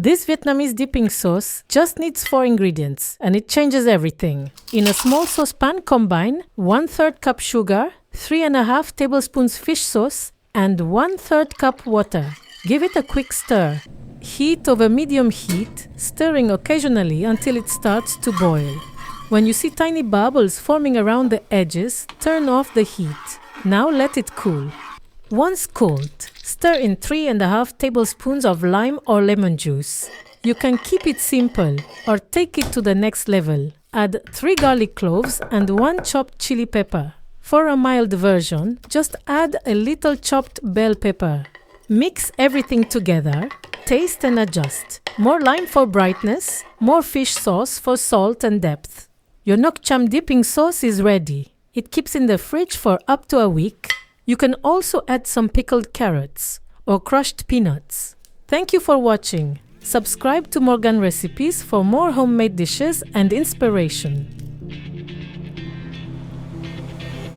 This Vietnamese dipping sauce just needs 4 ingredients and it changes everything. In a small saucepan, combine 1/3 cup sugar, 3½ tablespoons fish sauce, and 1/3 cup water. Give it a quick stir. Heat over medium heat, stirring occasionally until it starts to boil. When you see tiny bubbles forming around the edges, turn off the heat. Now let it cool. Once cooled, stir in 3½ tablespoons of lime or lemon juice. You can keep it simple or take it to the next level. Add 3 garlic cloves and 1 chopped chili pepper. For a mild version, just add a little chopped bell pepper. Mix everything together, taste and adjust. More lime for brightness, more fish sauce for salt and depth. Your Nuoc Cham dipping sauce is ready. It keeps in the fridge for up to a week. You can also add some pickled carrots or crushed peanuts. Thank you for watching. Subscribe to Morgan Recipes for more homemade dishes and inspiration.